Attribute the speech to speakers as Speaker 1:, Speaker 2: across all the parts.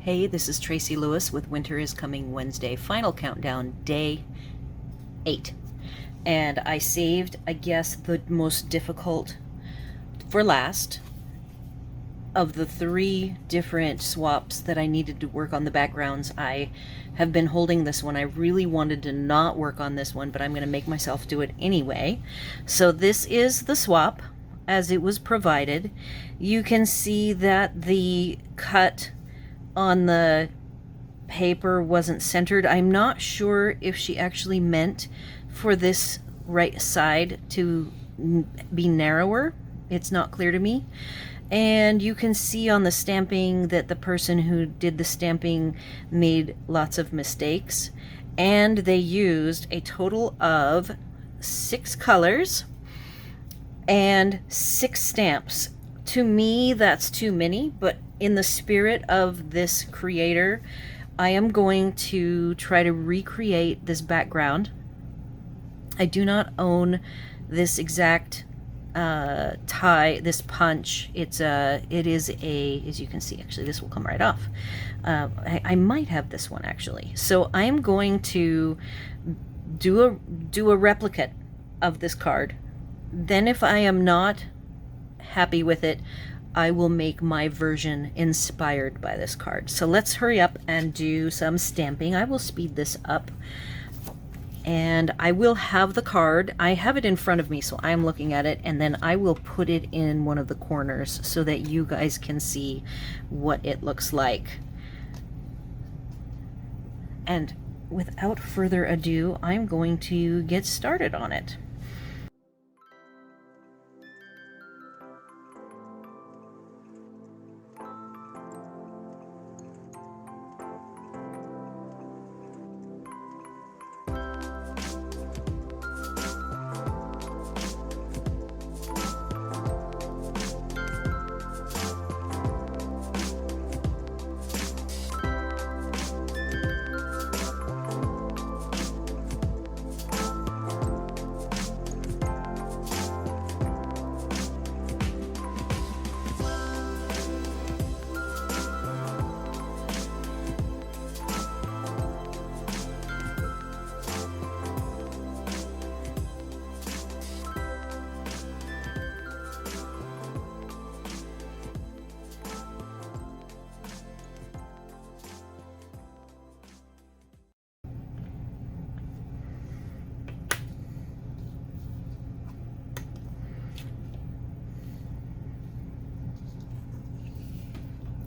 Speaker 1: Hey, this is Tracy Lewis with Winter is Coming Wednesday, final countdown, day 8. And I saved, I guess, the most difficult for last of the 3 different swaps that I needed to work on the backgrounds. I have been holding this one. I really wanted to not work on this one, but I'm going to make myself do it anyway. So this is the swap as it was provided. You can see that the cut on the paper wasn't centered. I'm not sure if she actually meant for this right side to be narrower. It's not clear to me. And you can see on the stamping that the person who did the stamping made lots of mistakes. And they used a total of 6 colors and 6 stamps. To me, that's too many, but in the spirit of this creator, I am going to try to recreate this background. I do not own this exact tie, this punch. It is a, as you can see, actually this will come right off. I might have this one actually. So I am going to do a replicate of this card. Then if I am not happy with it, I will make my version inspired by this card. So let's hurry up and do some stamping. I will speed this up and I will have the card. I have it in front of me, so I'm looking at it, and then I will put it in one of the corners so that you guys can see what it looks like. And without further ado, I'm going to get started on it.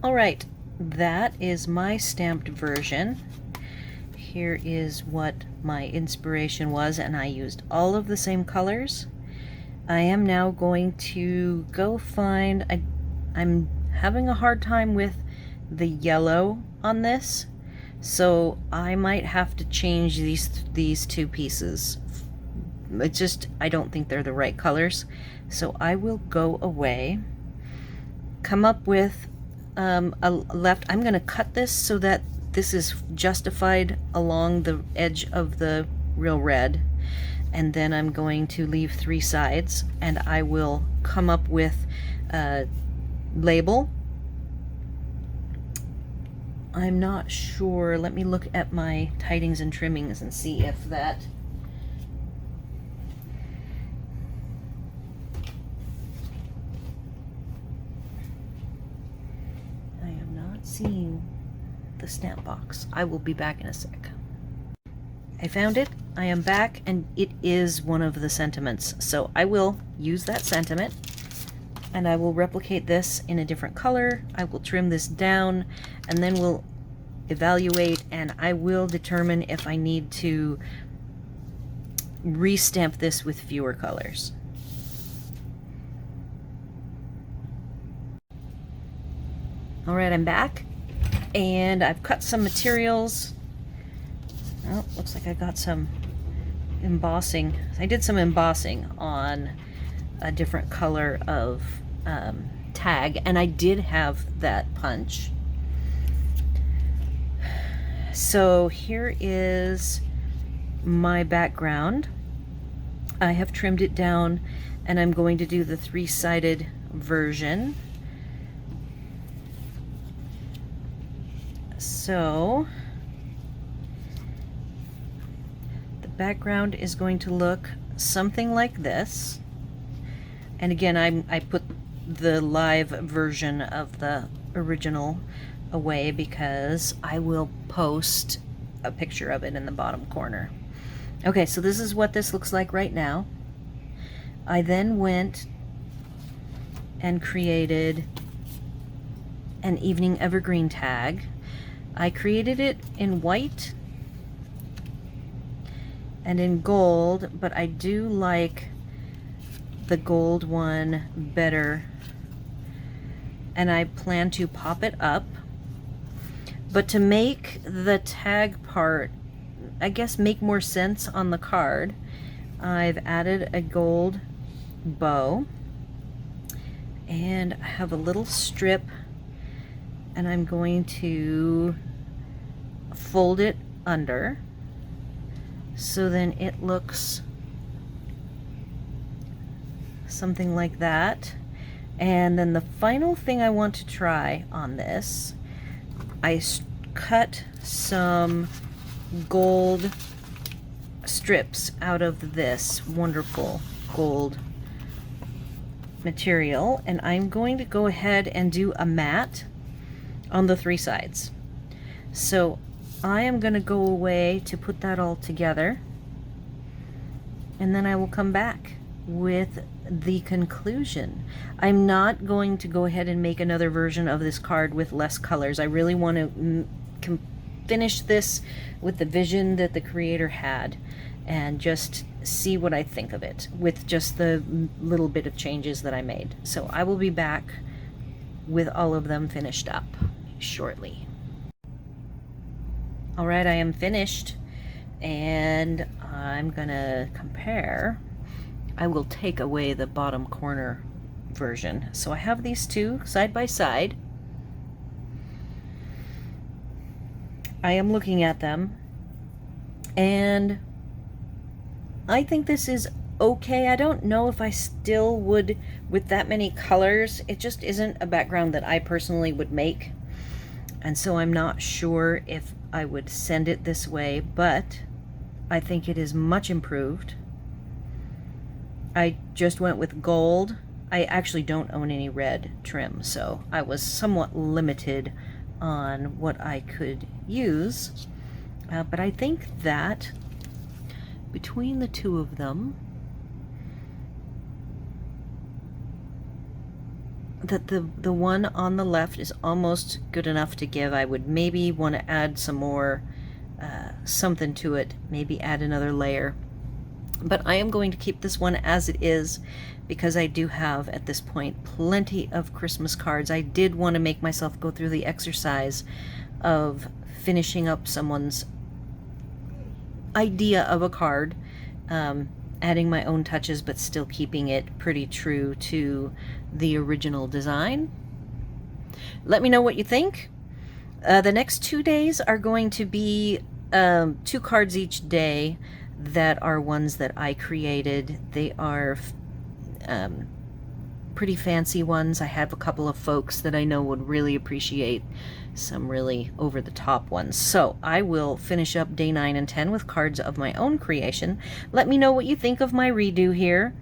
Speaker 1: All right, that is my stamped version. Here is what my inspiration was, and I used all of the same colors. I am now going to go find, I'm having a hard time with the yellow on this, so I might have to change these 2 pieces. It's just, I don't think they're the right colors. So I will go away, come up with a left. I'm going to cut this so that this is justified along the edge of the real red, and then I'm going to leave 3 sides, and I will come up with a label. I'm not sure. Let me look at my Tidings and Trimmings and see if that seeing the stamp box. I will be back in a sec. I found it. I am back, and it is one of the sentiments. So I will use that sentiment, and I will replicate this in a different color. I will trim this down, and then we'll evaluate, and I will determine if I need to restamp this with fewer colors. All right, I'm back, and I've cut some materials. Oh, looks like I got some embossing. I did some embossing on a different color of tag, and I did have that punch. So here is my background. I have trimmed it down, and I'm going to do the 3-sided version. So the background is going to look something like this. And again, I put the live version of the original away because I will post a picture of it in the bottom corner. Okay, so this is what this looks like right now. I then went and created an evening evergreen tag. I created it in white and in gold, but I do like the gold one better, and I plan to pop it up. But to make the tag part, I guess, make more sense on the card, I've added a gold bow, and I have a little strip, and I'm going to fold it under so then it looks something like that. And then the final thing I want to try on this, I cut some gold strips out of this wonderful gold material, and I'm going to go ahead and do a mat on the 3 sides. So I am going to go away to put that all together, and then I will come back with the conclusion. I'm not going to go ahead and make another version of this card with less colors. I really want to finish this with the vision that the creator had and just see what I think of it with just the little bit of changes that I made. So I will be back with all of them finished up shortly. All right, I am finished, and I'm gonna compare. I will take away the bottom corner version. So I have these two side by side. I am looking at them, and I think this is okay. I don't know if I still would, with that many colors, it just isn't a background that I personally would make. And so I'm not sure if I would send it this way, but I think it is much improved. I just went with gold. I actually don't own any red trim, so I was somewhat limited on what I could use. But I think that between the two of them, that the one on the left is almost good enough to give. I would maybe want to add some more something to it, maybe add another layer. But I am going to keep this one as it is because I do have, at this point, plenty of Christmas cards. I did want to make myself go through the exercise of finishing up someone's idea of a card, adding my own touches, but still keeping it pretty true to the original design. Let me know what you think. The next 2 days are going to be 2 cards each day that are ones that I created. They are pretty fancy ones. I have a couple of folks that I know would really appreciate some really over-the-top ones. So I will finish up day 9 and 10 with cards of my own creation. Let me know what you think of my redo here,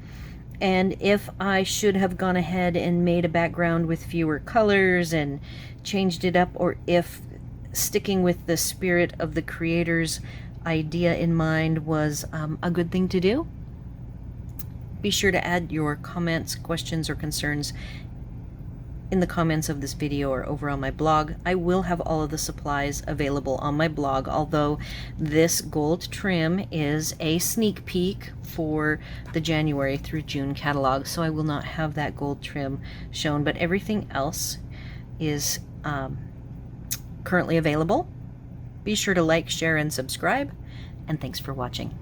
Speaker 1: and if I should have gone ahead and made a background with fewer colors and changed it up, or if sticking with the spirit of the creator's idea in mind was a good thing to do. Be sure to add your comments, questions, or concerns in the comments of this video or over on my blog. I will have all of the supplies available on my blog, although this gold trim is a sneak peek for the January through June catalog, so I will not have that gold trim shown, but everything else is currently available. Be sure to like, share, and subscribe, and thanks for watching.